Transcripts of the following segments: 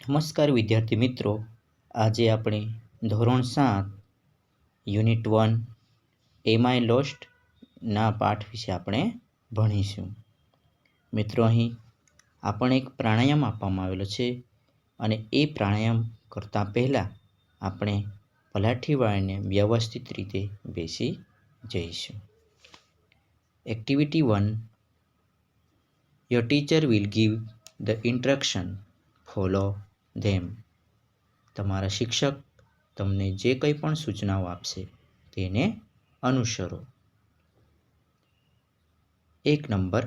નમસ્કાર વિદ્યાર્થી મિત્રો, આજે આપણે ધોરણ 7 યુનિટ 1 એમ આઈ લોસ્ટ ના પાઠ વિશે આપણે ભણીશું. મિત્રો, અહીં આપણને એક પ્રાણાયામ આપવામાં આવેલો છે અને એ પ્રાણાયામ કરતાં પહેલાં આપણે પલાઠી વાળીને વ્યવસ્થિત રીતે બેસી જઈશું. Activity 1. Your teacher will give the instruction. Follow them. તમારા શિક્ષક તમને જે કંઈ પણ સૂચનાઓ આપશે તેને અનુસરો. 1 નંબર.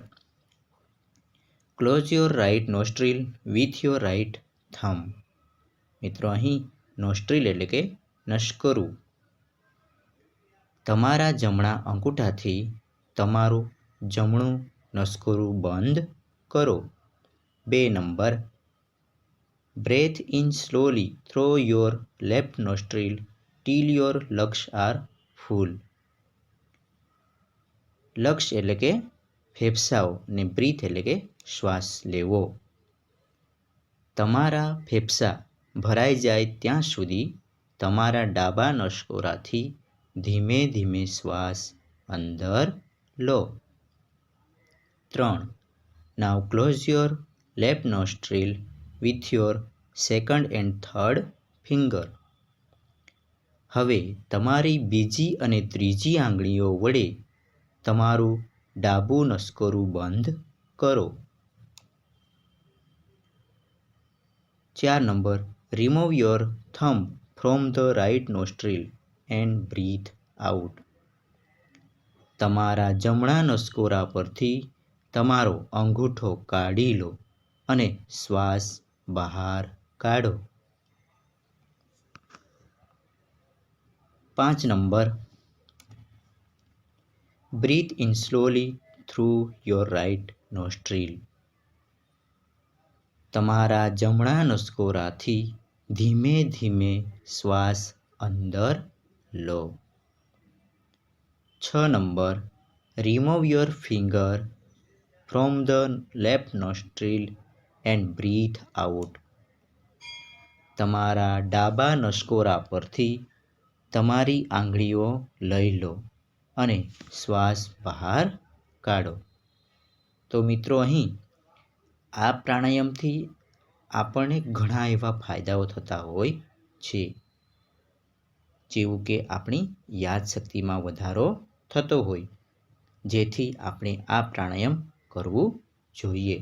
Close your right nostril with your right thumb. મિત્રો, અહીં નોસ્ટ્રીલ એટલે કે નસકોરું તમારા જમણા અંગૂઠાથી તમારું જમણું નસકોરું બંધ કરો. 2 નંબર. Breathe in slowly through your left nostril till your lungs are full. Lungs એટલે કે ફેફસાઓ ને બ્રીથ એટલે કે શ્વાસ લેવો. તમારા ફેફસા ભરાઈ જાય ત્યાં સુધી તમારા ડાબા નસકોરાથી ધીમે ધીમે શ્વાસ અંદર લો. 3. Now close your left nostril with your second and third finger. હવે તમારી બીજી અને ત્રીજી આંગળીઓ વડે તમારું ડાબું નસકોરું બંધ કરો. 4 નંબર. Remove your thumb from the right nostril and breathe out. તમારા જમણા નસકોરા પરથી તમારો અંગૂઠો કાઢી લો અને શ્વાસ બહાર કાઢો. 5 નંબર. Breathe in slowly through your right nostril. તમારા જમણા નસકોરાથી ધીમે ધીમે શ્વાસ અંદર લો. 6 નંબર. Remove your finger from the left nostril and breathe out. તમારા ડાબા નસકોરા પરથી તમારી આંગળીઓ લઈ લો અને શ્વાસ બહાર કાઢો. તો મિત્રો, અહીં આ પ્રાણાયામથી આપણને ઘણા એવા ફાયદાઓ થતા હોય છે, જેવું કે આપણી યાદશક્તિમાં વધારો થતો હોય, જેથી આપણે આ પ્રાણાયામ કરવું જોઈએ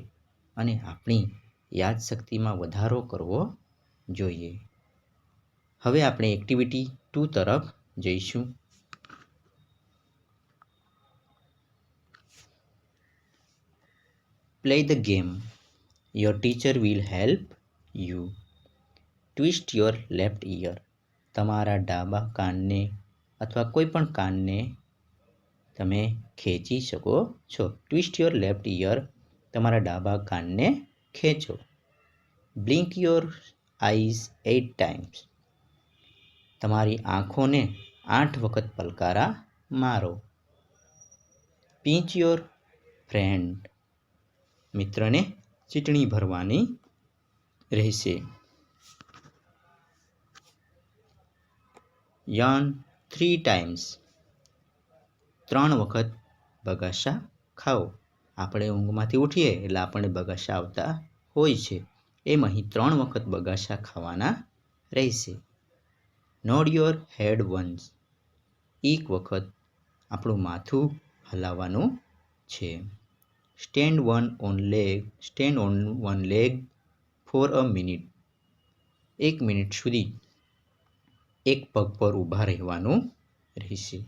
અને આપણી યાદશક્તિમાં વધારો કરવો જોઈએ. હવે આપણે એક્ટિવિટી 2 તરફ જઈશું. Play the game. Your teacher will help you. Twist your left ear. તમારા ડાબા કાનને અથવા કોઈ પણ કાનને તમે ખેંચી શકો છો. Twist your left ear. તમારા ડાબા કાનને ખેંચો. Blink your eyes 8 times. તમારી આંખોને 8 વખત પલકારા મારો. Pinch your friend. મિત્રને ચીંટણી ભરવાની રહેશે. Yarn 3 times. 3 વખત બગાસા ખાઓ. આપણે ઊંઘમાંથી ઉઠીએ એટલે આપણને બગાસા આવતા હોય છે, એમ અહીં 3 વખત બગાસા ખાવાના રહેશે. Nod your head once. એક વખત આપણું માથું હલાવવાનું છે. Stand on one leg for a minute. 1 minute સુધી એક પગ પર ઊભા રહેવાનું રહેશે.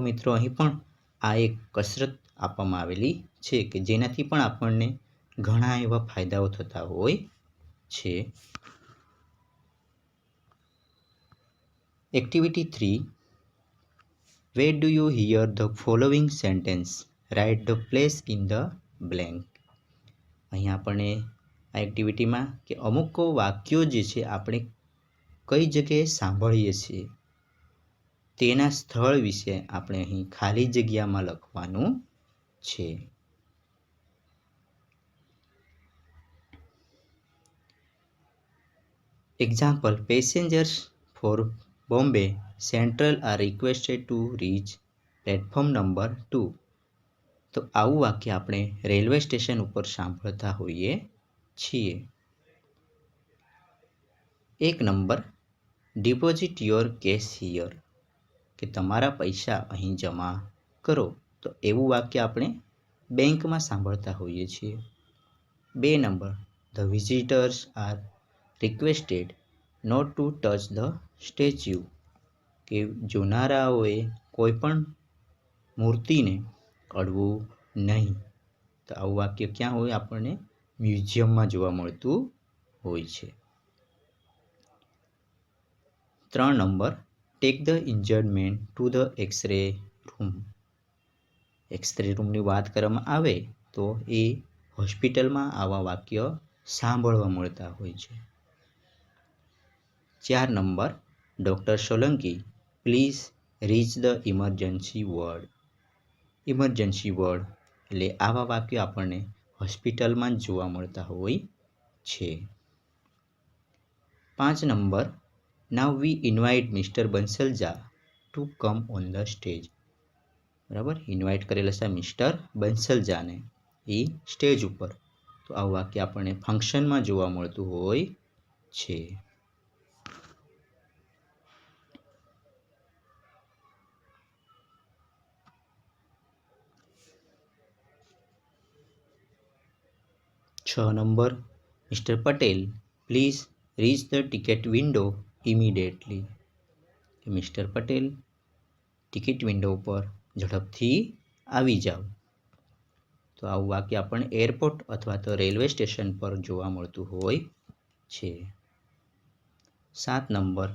મિત્રો, અહીં પણ આ એક કસરત આપવામાં આવેલી છે કે જેનાથી પણ આપણને ઘણા એવા ફાયદાઓ થતા હોય છે. Activity 3. Where do you hear the following sentence? Write the place in the blank. અહીં આપણને આ એક્ટિવિટીમાં કે અમુક વાક્યો જે છે આપણે કઈ જગ્યાએ સાંભળીએ છીએ તેના સ્થળ વિશે આપણે અહીં ખાલી જગ્યામાં લખવાનું છે. Example, passengers for Bombay Central are requested to reach platform number 2. તો આવું વાક્ય આપણે રેલવે સ્ટેશન ઉપર સાંભળતા હોઈએ છીએ. 1 નંબર, ડિપોઝિટ યોર કેશ હિયર, કે તમારા પૈસા અહીં જમા કરો. તો એવું વાક્ય આપણે બેંકમાં સાંભળતા હોઈએ છીએ. 2 નંબર, the visitors are requested not to touch the statue, કે જોનારાઓએ કોઈ પણ મૂર્તિને અડવું નહીં. તો આવું વાક્ય ક્યાં હોય? આપણને મ્યુઝિયમમાં જોવા મળતું હોય છે. 3 નંબર, take the injured man to the X-ray room. X-ray રૂમની વાત કરવામાં આવે તો એ હોસ્પિટલમાં આવા વાક્ય સાંભળવા મળતા હોય છે. 4 number, doctor Solanki please reach the emergency ward. Emergency ward એટલે આવા વાક્યો આપણને હોસ્પિટલમાં જ જોવા મળતા હોય છે. 5 number, now we invite mister બંસલજા to come on the stage. બરાબર, ઇન્વાઇટ કરેલા છે મિસ્ટર બંસલજાને એ સ્ટેજ ઉપર. તો આવું વાક્ય આપણને ફંક્શનમાં જોવા મળતું હોય છે. છ number, mister Patel please reach the ticket window immediately. Mister Patel ticket window ઉપર ઝડપથી આવી જાઓ. તો આવું વાક્ય આપણને એરપોર્ટ અથવા તો રેલવે સ્ટેશન પર જોવા મળતું હોય છે. 7 number,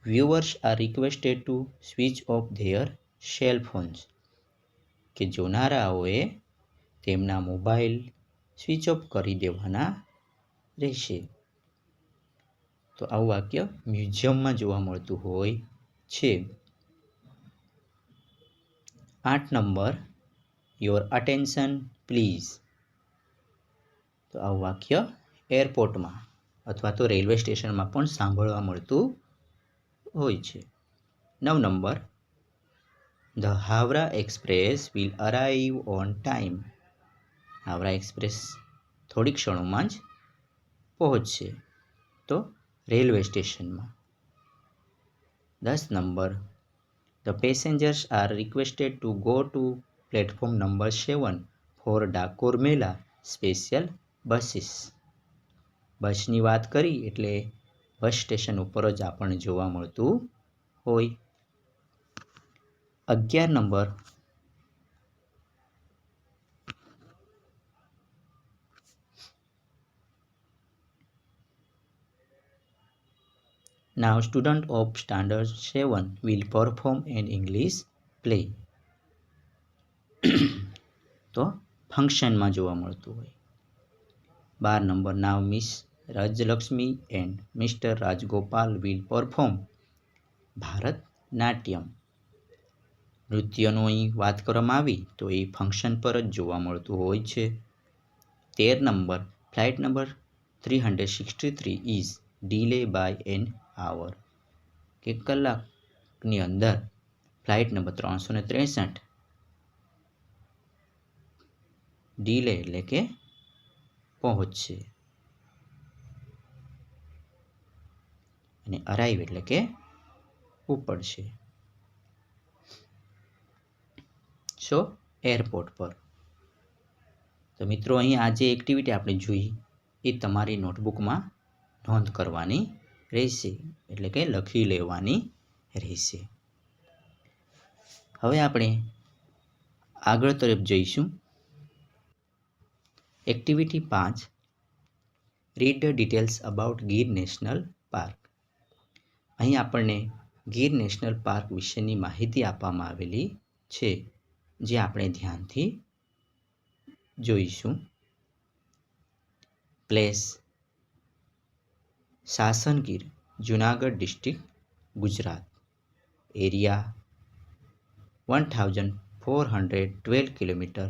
viewers R requested two switch off their cell phones, કે જોનારાઓએ તેમના મોબાઈલ સ્વિચ ઓફ કરી દેવાના રહેશે. તો આવું વાક્ય મ્યુઝિયમમાં જોવા મળતું હોય છે. 8 નંબર, યોર અટેન્શન પ્લીઝ. તો આવું વાક્ય એરપોર્ટમાં અથવા તો રેલવે સ્ટેશનમાં પણ સાંભળવા મળતું હોય છે. 9 નંબર, the Howrah express will arrive on time. Howrah express થોડી ક્ષણોમાં જ પહોંચશે. તો રેલવે સ્ટેશનમાં. 10 નંબર, the passengers are requested to go to platform number 7 for Dakor mela special buses. બસની વાત કરી એટલે બસ સ્ટેશન ઉપર જ આપણને જોવા મળતું હોય. 11 number, now student of standard 7 will perform an English play. તો ફંક્શનમાં જોવા મળતું હોય. 12 number, now miss Rajalakshmi and mister Rajagopal will perform Bharatanatyam. નૃત્યનો અહીં વાત કરવામાં આવી તો એ ફંક્શન પર જ જોવા મળતું હોય છે. 13 નંબર, flight number 363 is delay by an hour, કે કલાકની અંદર ફ્લાઇટ નંબર 363 ડીલે એટલે કે પહોંચશે, અને અરાઈવ એટલે કે ઉપડશે. સો એરપોર્ટ પર. તો મિત્રો, અહીં આ જે એક્ટિવિટી આપણે જોઈ એ તમારી નોટબુકમાં નોંધ કરવાની રહેશે, એટલે કે લખી લેવાની રહેશે. હવે આપણે આગળ તરફ જઈશું. Activity 5, read the details about Gir national park. અહીં આપણને ગીર નેશનલ પાર્ક વિશેની માહિતી આપવામાં આવેલી છે, જે આપણે ધ્યાનથી જોઈશું. Place, Sasan Gir, Junagadh district, Gujarat. Area 1412 kilometre.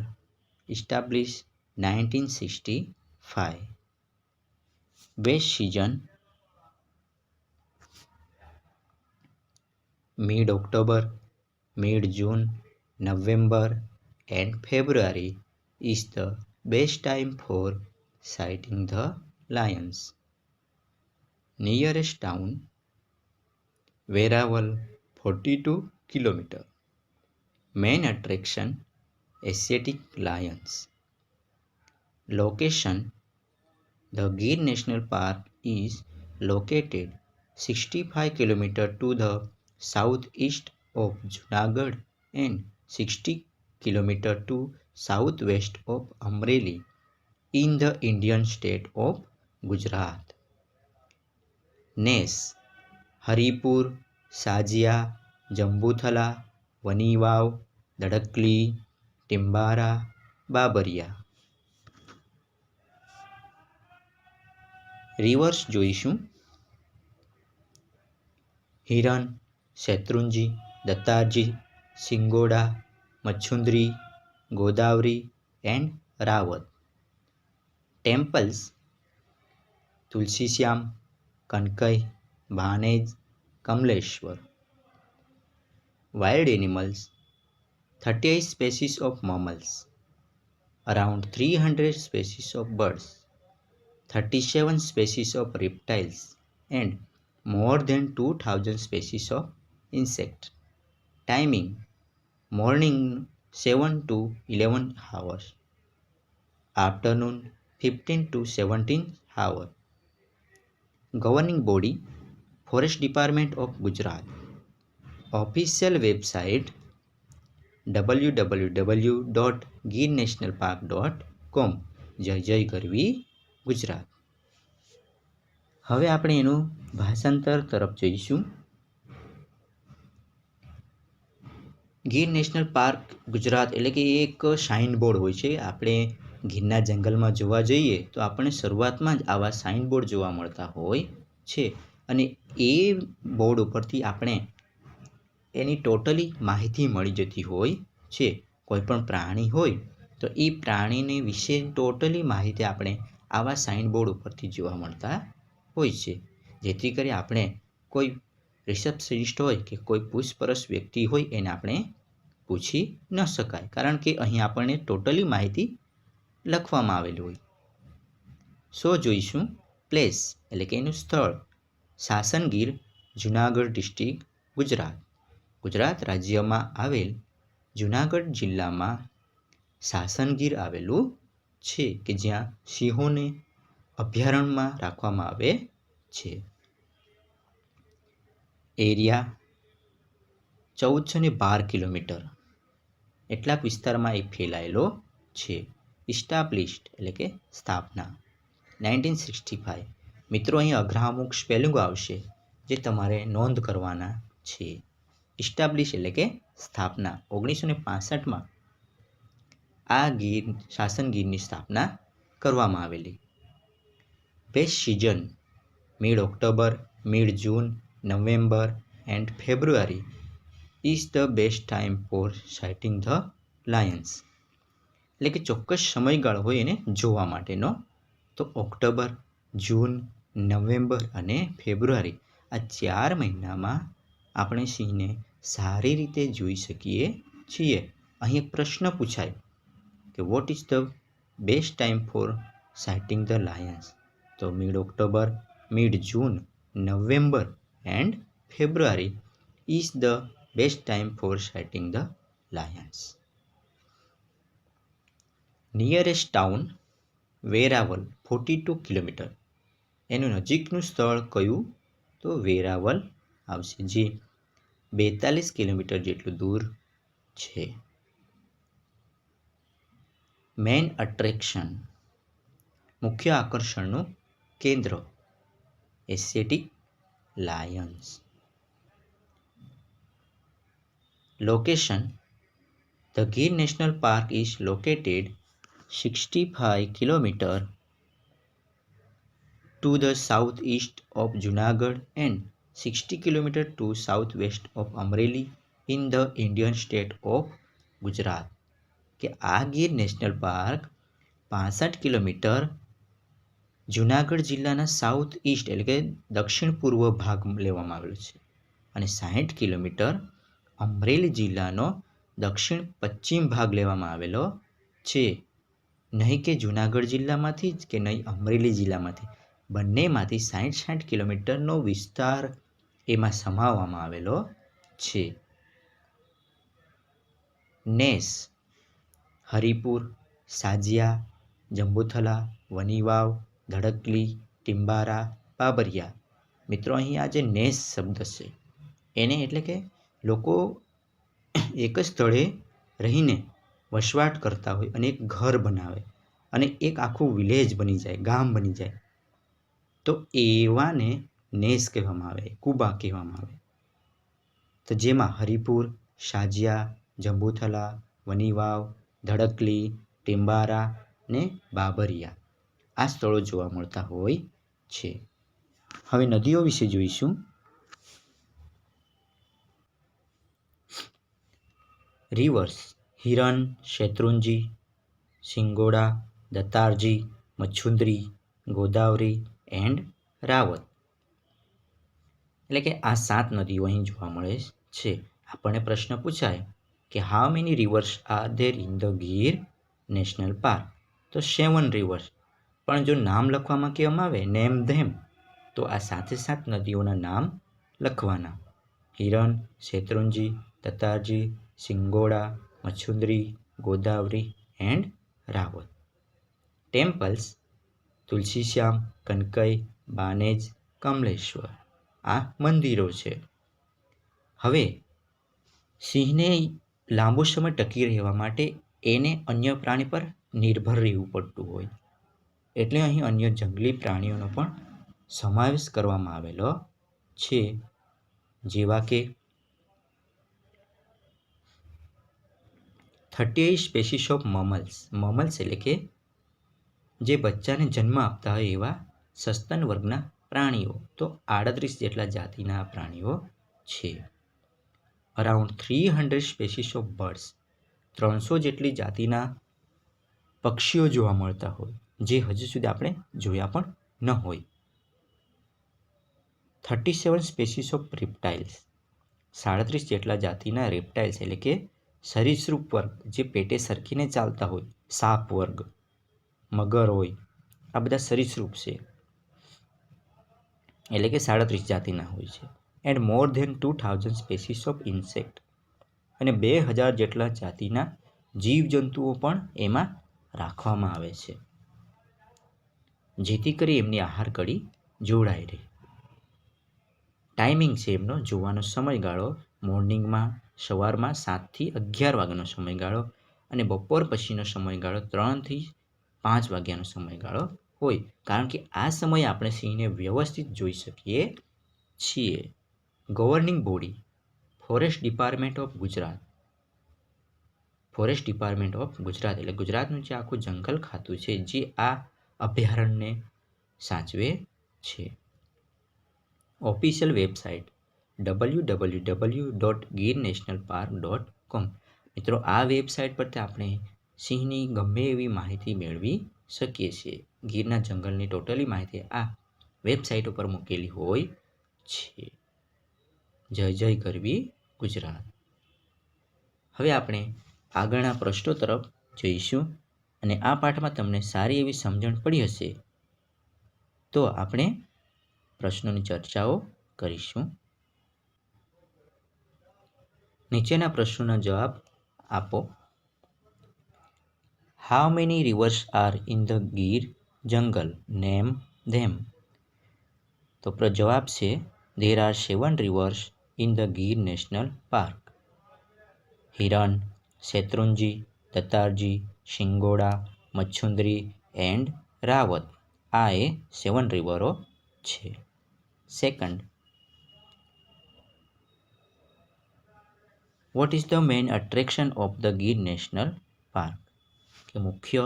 Establish 1965. Best season Mid-October, mid-June, November, and February is the best time for sighting the lions. Nearest town, Veraval, 42 km. Main attraction, Asiatic lions. Location, the Gir National Park is located 65 km to the southeast of Junagadh and 60 km to southwest of Amreli in the Indian state of Gujarat. Nes, Haripur, Sajiya, Jambuthala, Vanivav, Dadkali, Timbara, Babariya. Rivers જોઈશું. Hiran, Shetrunji, Dattaji, Singoda, Machhundri, Godavari and Rawat. Temples, Tulsishyam, Kankai, Bhanej, Kamleshwar. Wild animals, 38 species of mammals, around 300 species of birds, 37 species of reptiles, and more than 2000 species of insects. Timing, morning 7 to 11 hours, afternoon 15 to 17 hours. Governing body, Forest Department of Gujarat. Official website, www.girnationalpark.com. જય જય ગરવી ગુજરાત. હવે આપણે એનું ભાષાંતર તરફ જઈશું. Gir national park Gujarat એટલે કે એક સાઇન બોર્ડ હોય છે. આપણે ગીરના જંગલમાં જોવા જઈએ તો આપણને શરૂઆતમાં જ આવા સાઇન બોર્ડ જોવા મળતા હોય છે અને એ બોર્ડ ઉપરથી આપણે એની ટોટલી માહિતી મળી જતી હોય છે. કોઈ પણ પ્રાણી હોય તો એ પ્રાણીને વિશે ટોટલી માહિતી આપણે આવા સાઇન બોર્ડ ઉપરથી જોવા મળતા હોય છે. જેથી કરી આપણે કોઈ રિસેપ્શનિસ્ટ હોય કે કોઈ પૂછપરછ વ્યક્તિ હોય એને આપણે પૂછી ન શકાય, કારણ કે અહીં આપણને ટોટલી માહિતી લખવામાં આવેલી હોય. સો જોઈશું. પ્લેસ એટલે કે એનું સ્થળ, સાસનગીર, જુનાગઢ ડિસ્ટ્રિક્ટ, ગુજરાત. ગુજરાત રાજ્યમાં આવેલ જુનાગઢ જિલ્લામાં સાસનગીર આવેલું છે કે જ્યાં સિંહોને અભયારણ્યમાં રાખવામાં આવે છે. એરિયા 1412 કિલોમીટર એટલાક વિસ્તારમાં એ ફેલાયેલો છે. ઇસ્ટાબ્લિશ્ડ એટલે કે સ્થાપના 1965. મિત્રો અહીં અઘરા અમુક સ્પેલિંગો આવશે જે તમારે નોંધ કરવાના છે. ઇસ્ટાબ્લિશ એટલે કે સ્થાપના 1965માં આ સાસનગીરની સ્થાપના કરવામાં આવેલી. Best season, mid October, mid June, November and February is the best time for sighting the lions. એટલે કે ચોક્કસ સમયગાળો હોય એને જોવા માટેનો. તો ઓક્ટોબર, જૂન, નવેમ્બર અને ફેબ્રુઆરી આ 4 મહિનામાં આપણે સિંહને સારી રીતે જોઈ શકીએ છીએ. અહીં એક પ્રશ્ન પૂછાય કે what is the best time for sighting the lions? તો mid October, mid June, November and February is the best time for sighting the lions. Nearest town, Veraval, 42 kilometre. એનું નજીકનું સ્થળ કયું? તો વેરાવલ આવશે, જે 42 કિલોમીટર જેટલું દૂર છે. મેઇન અટ્રેક્શન, મુખ્ય આકર્ષણનું કેન્દ્ર, Asiatic Lions. Location, the Gir national park is located 65 kilometre to the southeast of Junagadh and 60 km to southwest of Amreli in the Indian state of Gujarat. કે આ Gir national park 65 kilometre Junagadh જિલ્લાના south East એટલે કે દક્ષિણ પૂર્વ ભાગ લેવામાં આવેલો છે અને 60 કિલોમીટર અમરેલી જિલ્લાનો દક્ષિણ પશ્ચિમ ભાગ લેવામાં આવેલો છે. નહીં કે જુનાગઢ જિલ્લામાંથી જ કે નહીં અમરેલી જિલ્લામાંથી, બંનેમાંથી 60 કિલોમીટરનો વિસ્તાર એમાં સમાવવામાં આવેલો છે. નેસ હરિપુર, સાજિયા, જંબુથલા, વનીવાવ, ધડકલી, ટિમ્બારા, બાબરિયા. મિત્રો અહીં આ જે નેસ શબ્દ છે એને એટલે કે લોકો એક જ સ્થળે રહીને વસવાટ કરતા હોય અને એક ઘર બનાવે અને એક આખું વિલેજ બની જાય, ગામ બની જાય, તો એવાને નેસ કહેવામાં આવે, કુબા કહેવામાં આવે. તો જેમાં હરિપુર, સાજિયા, જંબુથલા, વનીવાવ, ધડકલી, ટિમ્બારા ને બાબરિયા આ સ્થળો જોવા મળતા હોય છે. હવે નદીઓ વિશે જોઈશું. Rivers Hiran, Shetrunji, Singoda, Dattarji, Machhundri, Godavari and Rawat. એટલે કે આ 7 નદીઓ અહીં જોવા મળે છે. આપણને પ્રશ્ન પૂછાય કે how many reverse are there in the Gir national park? તો 7 રિવર્સ. પણ જો નામ લખવામાં કહેવામાં આવે નેમ ધેમ, તો આ 7 નદીઓના નામ લખવાના. હિરન, શેત્રુંજી, દત્તારજી, સિંગોડા, મચ્છુંદરી, ગોદાવરી એન્ડ રાવત. ટેમ્પલ્સ તુલસીશ્યામ, કનકઈ, બાનેજ, કમલેશ્વર આ મંદિરો છે. હવે સિંહને લાંબો સમય ટકી રહેવા માટે એને અન્ય પ્રાણી પર નિર્ભર રહેવું પડતું હોય, એટલે અહીં અન્ય જંગલી પ્રાણીઓનો પણ સમાવેશ કરવામાં આવેલો છે, જેવા કે 38 સ્પેસીસ ઓફ મમલ્સ. મમલ્સ એટલે કે જે બચ્ચાને જન્મ આપતા હોય એવા સસ્તન વર્ગના પ્રાણીઓ, તો 38 જેટલા જાતિના પ્રાણીઓ છે. Around 300 spaces of birds. 300 જેટલી જાતિના પક્ષીઓ જોવા મળતા હોય, જે હજુ સુધી આપણે જોયા પણ ન હોય. 37 સ્પેસીસ ઓફ રેપ્ટાઇલ્સ. 37 જેટલા જાતિના રેપ્ટાઇલ્સ એટલે કે સરીસૃપ વર્ગ, જે પેટે સરકીને ચાલતા હોય, સાપ વર્ગ, મગર હોય, આ બધા સરીસૃપ છે, એટલે કે 37 જાતિના હોય છે. And more than 2000 species of insect. અને 2000 જેટલા જાતિના જીવજંતુઓ પણ એમાં રાખવામાં આવે છે, જેથી કરી એમની આહાર કડી જોડાઈ રહે. ટાઈમિંગ છે એમનો જોવાનો સમયગાળો મોર્નિંગમાં, સવારમાં 7 થી 11 વાગ્યાનો સમયગાળો, અને બપોર પછીનો સમયગાળો 3 થી 5 વાગ્યાનો સમયગાળો હોય, કારણ કે આ સમયે આપણે સિંહને વ્યવસ્થિત જોઈ શકીએ છીએ. Governing body forest department of Gujarat. Forest department of Gujarat એટલે ગુજરાતનું જે આખું જંગલ ખાતું છે, જે આ અભયારણ્યને સાચવે છે. Official website www.girnationalpark.com. મિત્રો આ વેબસાઇટ પરથી આપણે સિંહની ગમે એવી માહિતી મેળવી શકીએ છીએ. ગીરના જંગલની ટોટલી માહિતી આ વેબસાઇટ ઉપર મૂકેલી હોય છે. જય જય ગરવી ગુજરાત. હવે આપણે આગળના પ્રશ્નો તરફ જઈશું, અને આ પાઠમાં તમને સારી એવી સમજણ પડી હશે તો આપણે પ્રશ્નોની ચર્ચાઓ કરીશું. નીચેના પ્રશ્નોના જવાબ આપો. How many reverse are in the Gir જંગલ? નેમ ધેમ. તો જવાબ છે there are 7 rivers in the Gir National Park. Hiran, Shetrunji, Dattarji, Shingoda, Machhundri and Rawat આ એ 7 રિવરો છે. Second, what is the main attraction of the Gir national Park? કે મુખ્ય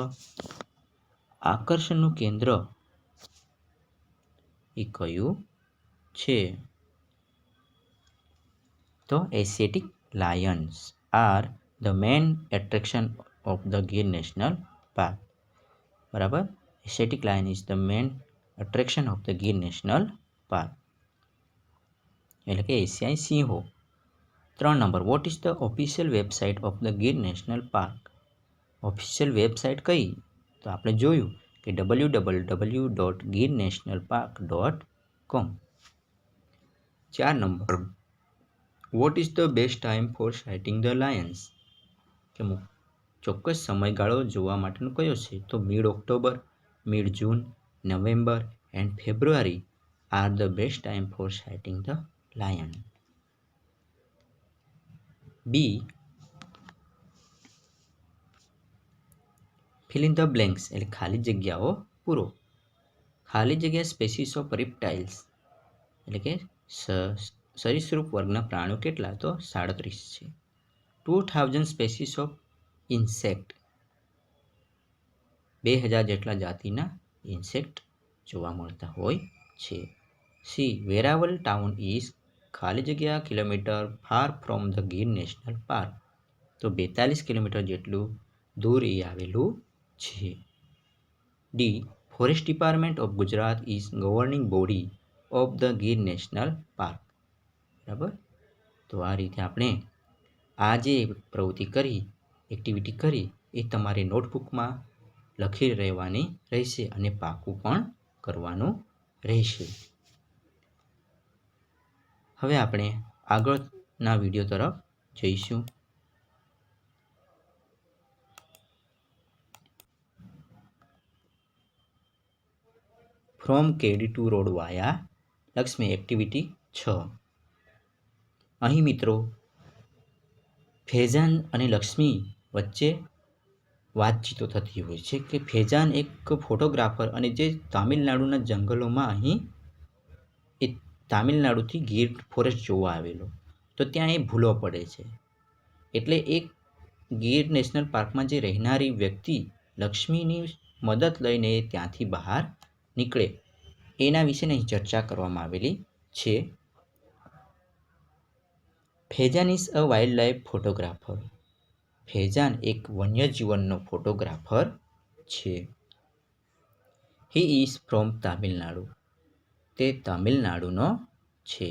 આકર્ષણનું કેન્દ્ર એ કયું છે? તો Asiatic lions are the main attraction of the Gir national Park. બરાબર, Asiatic lion is the main attraction of the Gir National Park. એટલે કે એશિયાઈ સિંહો. 3 નંબર, what is the official website of the Gir national park? Official website કઈ? તો આપણે જોયું કે www.girnationalpark.com. 4 number, what is the best time for sighting the lions? કે ચોક્કસ સમયગાળો જોવા માટેનો કયો છે? તો mid October, mid June, November and February are the best time for sighting the lion. B, fill in the blanks એટલે ખાલી જગ્યાઓ પૂરો. ખાલી જગ્યા સ્પેસીસ ઓફ રિપ્ટાઇલ્સ એટલે કે સરીસૃપ વર્ગના પ્રાણીઓ કેટલા? તો 37 છે. 2000 સ્પેસીસ ઓફ ઇન્સેક્ટ, 2000 જેટલા જાતિના ઇન્સેક્ટ જોવા મળતા હોય છે. સી, વેરાવલ ટાઉન ઇઝ ખાલી જગ્યા kilometre far from the Gir national park. તો 42 કિલોમીટર જેટલું દૂર એ આવેલું છે. D, forest department of Gujarat is governing body of the Gir national Park. બરાબર. તો આ રીતે આપણે આ જે પ્રવૃત્તિ કરી, એક્ટિવિટી કરી, એ તમારી નોટબુકમાં લખી રહેવાની રહેશે અને પાકું પણ કરવાનું રહેશે. હવે આપણે આગળના વિડીયો તરફ જઈશું. From kedi to road via Lakshmi, activity 6. અહીં મિત્રો ફેજાન અને લક્ષ્મી વચ્ચે વાતચીતો થતી હોય છે કે ફેજાન એક ફોટોગ્રાફર અને જે તામિલનાડુના જંગલોમાં અહીં એ તામિલનાડુથી ગીર ફોરેસ્ટ જોવા આવેલો, તો ત્યાં એ ભૂલો પડે છે. એટલે એક ગીર નેશનલ પાર્કમાં જે રહેનારી વ્યક્તિ લક્ષ્મીની મદદ લઈને ત્યાંથી બહાર નીકળે એના વિશેની અહીં ચર્ચા કરવામાં આવેલી છે. Faizan is a wild life photographer. Faizan એક વન્યજીવનનો ફોટોગ્રાફર છે. He is from Tamil Nadu. તે તામિલનાડુનો છે.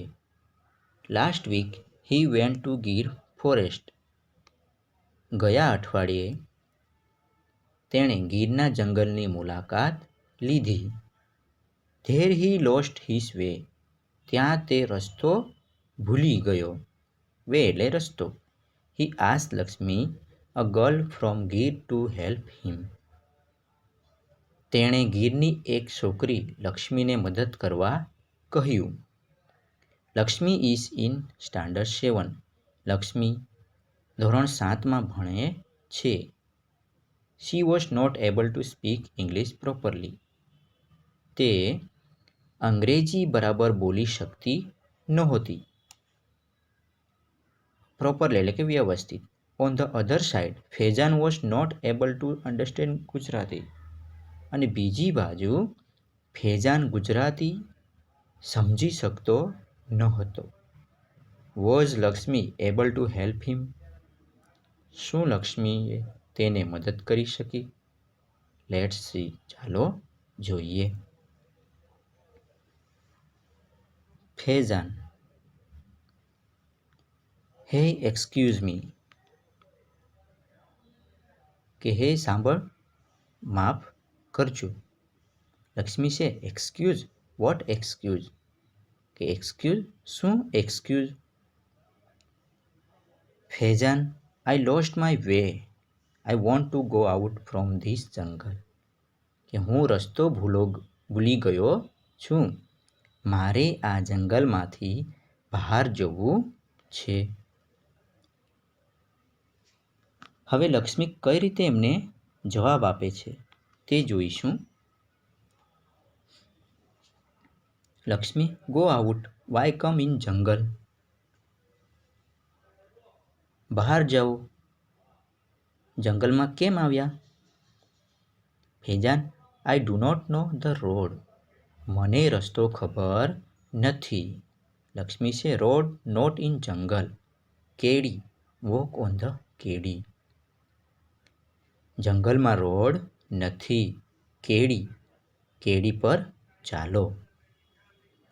Last week he went to Gir forest. ગયા અઠવાડિયે તેણે ગીરના જંગલની મુલાકાત લીધી. There he lost his way. ત્યાં તે રસ્તો ભૂલી ગયો. વે એટલે રસ્તો. He asked Lakshmi, a girl from Gir, to help him. તેણે ગીરની એક છોકરી લક્ષ્મીને મદદ કરવા કહ્યું. Lakshmi is in standard 7. Lakshmi ધોરણ 7માં ભણે છે. She was not able to speak English properly. તે અંગ્રેજી બરાબર બોલી શકતી નહોતી. પ્રોપરલી એટલે કે વ્યવસ્થિત. On the other side Faizan was not able to understand Gujarati. અને બીજી બાજુ ફેજાન ગુજરાતી સમજી શકતો ન હતો. Was Lakshmi able to help him. શું લક્ષ્મીએ તેને મદદ કરી શકી? લેટ્સ સી, ચાલો જોઈએ. ફેજાન, હે એક્સક્યુઝ મી. કે હે સાંભળ, માફ કરજો. લક્ષ્મી છે એક્સક્યુઝ. What excuse? કે એક્સક્યુઝ, શું excuse? Faizan, I lost my way. I want to go out from this jungle. કે હું રસ્તો ભૂલી ગયો છું. મારે આ જંગલમાંથી બહાર જવું છે. હવે લક્ષ્મી કઈ રીતે એમને જવાબ આપે છે તે જોઈશું. Lakshmi, go out. Why come in jungle. બહાર જાઓ. જંગલમાં કેમ આવ્યા? Faizan, I do not know the road. મને રસ્તો ખબર નથી. લક્ષ્મી છે road not in jungle. Kedi, walk on the kedi. જંગલમાં રોડ નથી. કેડી, કેડી પર ચાલો.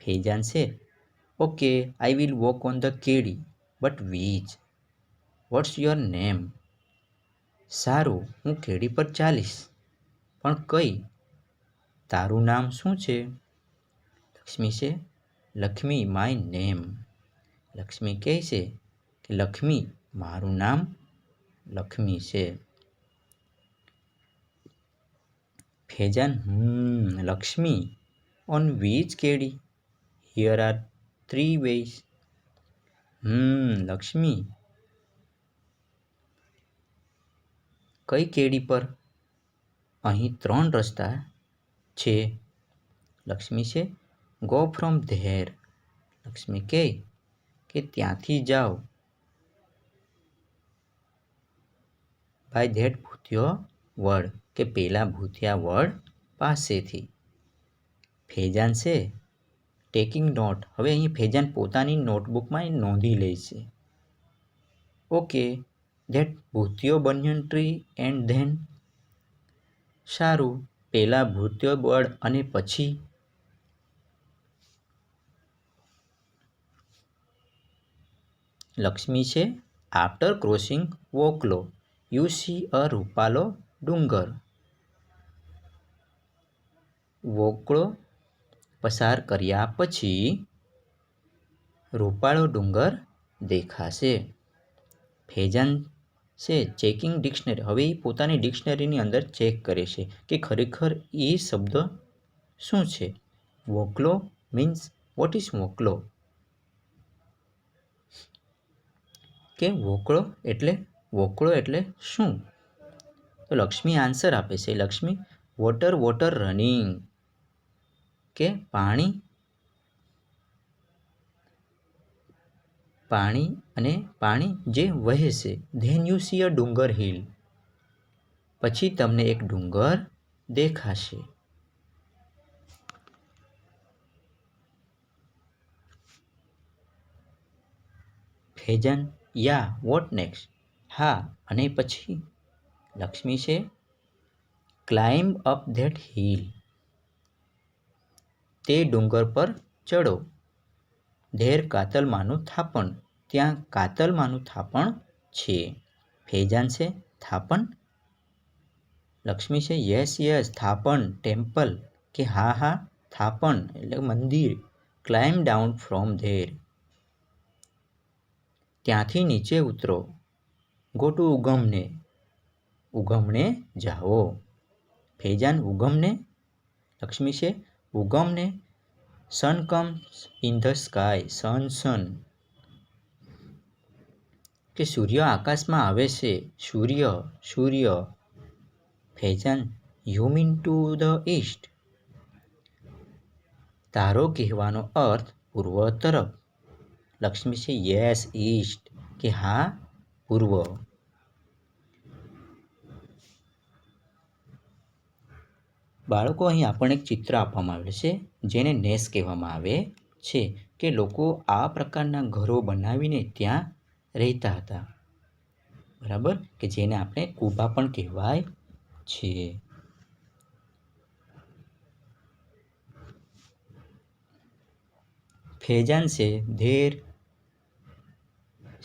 ફેજાન છે okay, I will walk on the kedi, but which, what's your name? સારું, હું કેડી પર ચાલીશ, પણ કઈ? તારું નામ શું છે? લક્ષ્મી છે, લક્ષ્મી માય નેમ. લક્ષ્મી કહે છે કે લક્ષ્મી, મારું નામ લક્ષ્મી છે. Faizan, Lakshmi, on which kedi? Here are 3 ways. Lakshmi, કઈ કેડી પર? અહીં 3 રસ્તા છે. લક્ષ્મી છે, ગો ફ્રોમ ધેર. લક્ષ્મી કહે કે ત્યાંથી જાઓ. બાય ધેટ ભૂતિયો વડ, કે પેલા ભૂતિયા વડ પાસેથી. ફેજાન છે, ટેકિંગ નોટ. હવે અહીં ફેજાન પોતાની નોટબુકમાં નોંધી લે છે. Okay, that bhutiyo banyan tree and then. સારું, પેલા ભૂતિયો વડ અને પછી? લક્ષ્મી છે, after crossing vokalo you see a rupalo dungar. વોકળો પસાર કર્યા પછી રૂપાળો ડુંગર દેખાશે. ફેજાન છે, ચેકિંગ ડિક્શનરી. હવે એ પોતાની ડિક્શનરીની અંદર ચેક કરે છે કે ખરેખર એ શબ્દ શું છે. વોકલો મીન્સ વોટ ઇઝ વોકલો? કે વોકળો એટલે શું? તો લક્ષ્મી આન્સર આપે છે. લક્ષ્મી, વોટર વોટર રનિંગ, કે પાણી અને પાણી જે વહે છે. ધેન યુ સી અ ડુંગર હિલ, પછી તમને એક ડુંગર દેખાશે. ફેજાન, યા, વોટ નેક્સ્ટ? હા, અને પછી? લક્ષ્મી છે, ક્લાઇમ્બ અપ ધેટ હિલ, તે ડુંગર પર ચડો. ધેર કાતલમાંનું થાપણ, ત્યાં કાતલમાંનું થાપણ છે. ફેજાન છે, થાપણ? લક્ષ્મી છે, યસ યસ, થાપણ, ટેમ્પલ, કે હા, થાપણ એટલે મંદિર. ક્લાઇમ્બ ડાઉન ફ્રોમ ધેર, ત્યાંથી નીચે ઉતરો. ગો ટુ ઉગમને જાઓ. ફેજાન, ઉગમને? લક્ષ્મી છે, ઉગમને, sun comes in the sky, sun, કે સૂર્ય આકાશમાં આવે છે. સૂર્ય. Faizan, you mean to the east? તારો કહેવાનો અર્થ પૂર્વ તરફ. લક્ષ્મી છે, યસ, ઈસ્ટ, કે હા, પૂર્વ. બાળકો, અહીં આપણને એક ચિત્ર આપવામાં આવેલ છે જેને નેસ કહેવામાં આવે છે. કે લોકો આ પ્રકારના ઘરો બનાવીને ત્યાં રહેતા હતા. બરાબર, કે જેને આપણે કુબા પણ કહેવાય છે. ફેજાન છે, ધેર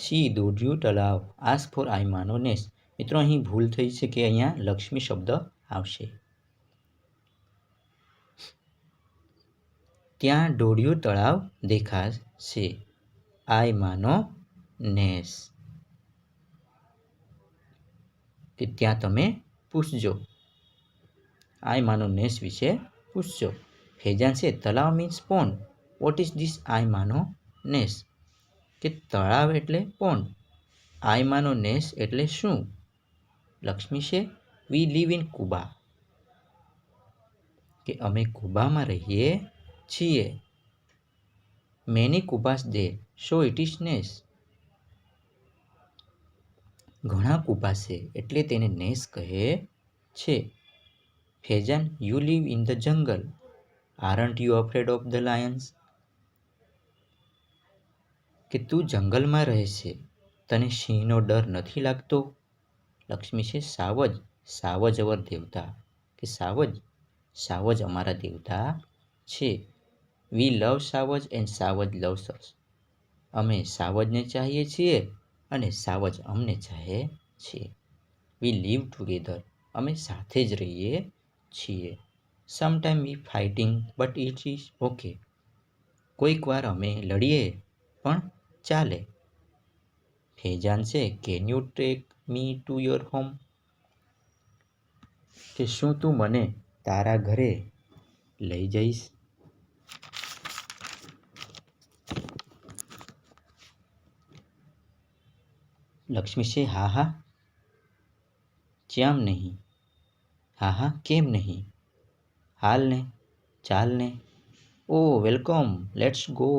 સી દોડ્યું તળાવ, આસ્ક ફોર આઈમાનો નેસ. મિત્રો, અહીં ભૂલ થઈ છે કે અહીંયા લક્ષ્મી શબ્દ આવશે. ત્યાં દોડ્યું તળાવ દેખાશે. આઈમાનો નેસ, કે ત્યાં તમે પૂછજો. આઈમાનો નેસ વિશે પૂછજો. ફેજાન છે, તળાવ means pond. What is this આઈમાનો નેસ? કે તળાવ એટલે પોન્ડ. આઈમાનો નેસ એટલે શું? લક્ષ્મી છે, વી લીવ ઇન કુબા, કે અમે કુબામાં રહીએ છીએ. Many kubas there, so it is nes. ઘણા કુબા છે એટલે તેને નેસ કહે છે. Faizan, you live in the jungle, aren't you afraid of the lions? કે તું જંગલમાં રહે છે, તને સિંહનો ડર નથી લાગતો? લક્ષ્મી છે, સાવજ અવર દેવતા, કે સાવજ અમારા દેવતા છે. વી લવ સાવજ એન્ડ સાવજ લવ્સ અસ. અમે સાવજને ચાહીએ છીએ અને સાવજ અમને ચાહે છે. We live together. અમે સાથે જ રહીએ છીએ. Sometime we fighting but it is okay. કોઈક વાર અમે લડીએ પણ ચાલે. ફેજાન છે can you take me to your home. કે શું તું મને તારા ઘરે લઈ જઈશ. લક્ષ્મી છે હા હા. ચેમ નહીં. હા હા કેમ નહીં. હાલ ને ચાલ ને. ઓ વેલકમ લેટ્સ ગો.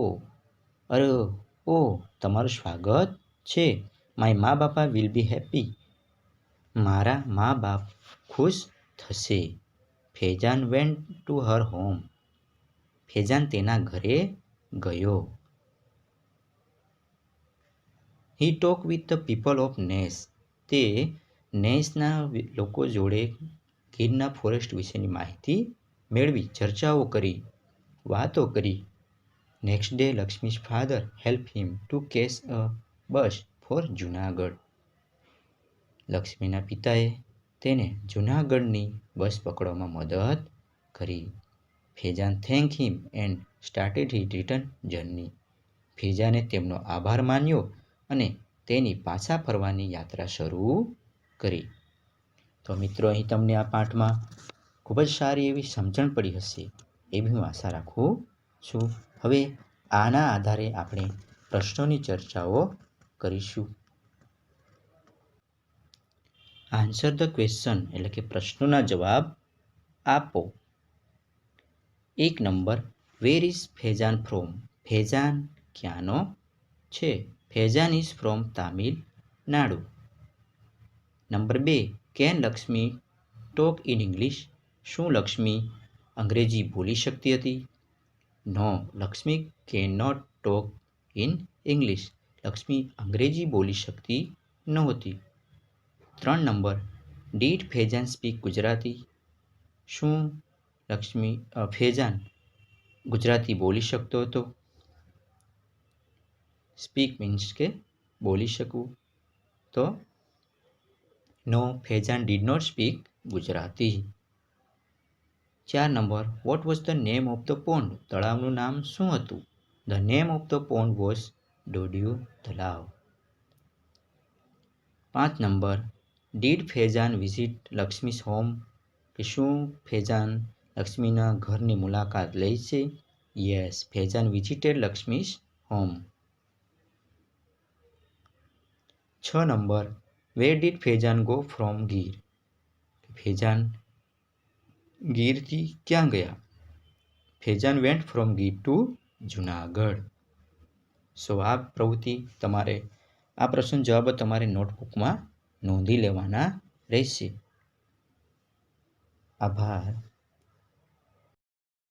અરે ઓ તમારું સ્વાગત છે. માય મા બાપા વિલ બી હેપી. મારા મા બાપ ખુશ થશે. Faizan went to her home. Faizan તેના ઘરે ગયો. He talk with the people of nes. તે નેસના લોકો જોડે ગીરના ફોરેસ્ટ વિશેની માહિતી મેળવી, ચર્ચાઓ કરી, વાતો કરી. Next day Lakshmi's father help him to catch a bus for Junagadh. લક્ષ્મીના પિતાએ તેને જુનાગઢની બસ પકડવામાં મદદ કરી. Faizan thank him and started his return journey. ફેજાને તેમનો આભાર માન્યો અને તેની પાછા ફરવાની યાત્રા શરૂ કરી. તો મિત્રો અહીં તમને આ પાઠમાં ખૂબ જ સારી એવી સમજણ પડી હશે એવી હું આશા રાખું છું. હવે આના આધારે આપણે પ્રશ્નોની ચર્ચાઓ કરીશું. આન્સર ધ ક્વેશ્ચન એટલે કે પ્રશ્નોના જવાબ આપો. 1 number where is Faizan from. Faizan ક્યાંનો છે. Faizan is from Tamil Nadu. Number 2 can Lakshmi talk in English. શું લક્ષ્મી અંગ્રેજી બોલી શકતી હતી. No Lakshmi can not talk in English. Lakshmi અંગ્રેજી બોલી શકતી નહોતી. 3 number did Faizan speak Gujarati. શું ફેજાન ગુજરાતી બોલી શકતો હતો. સ્પીક મીન્સ કે બોલી શકવું. તો no Faizan did not speak Gujarati. 4 number what was the name of the pond. તળાવનું નામ શું હતું. The name of the pond was Dodiyu talav. 5 number did Faizan visit Lakshmi's home. કે શું ફેજાન લક્ષ્મીના ઘરની મુલાકાત લે છે. Yes Faizan visited Lakshmi's home. 6 number where did Faizan go from Gir. Faizan ગીરથી ક્યાં ગયા. Faizan went from Gir to Junagadh. સો આ પ્રવૃત્તિ તમારે આ પ્રશ્ન જવાબો તમારે નોટબુકમાં નોંધી લેવાના રહેશે. આભાર.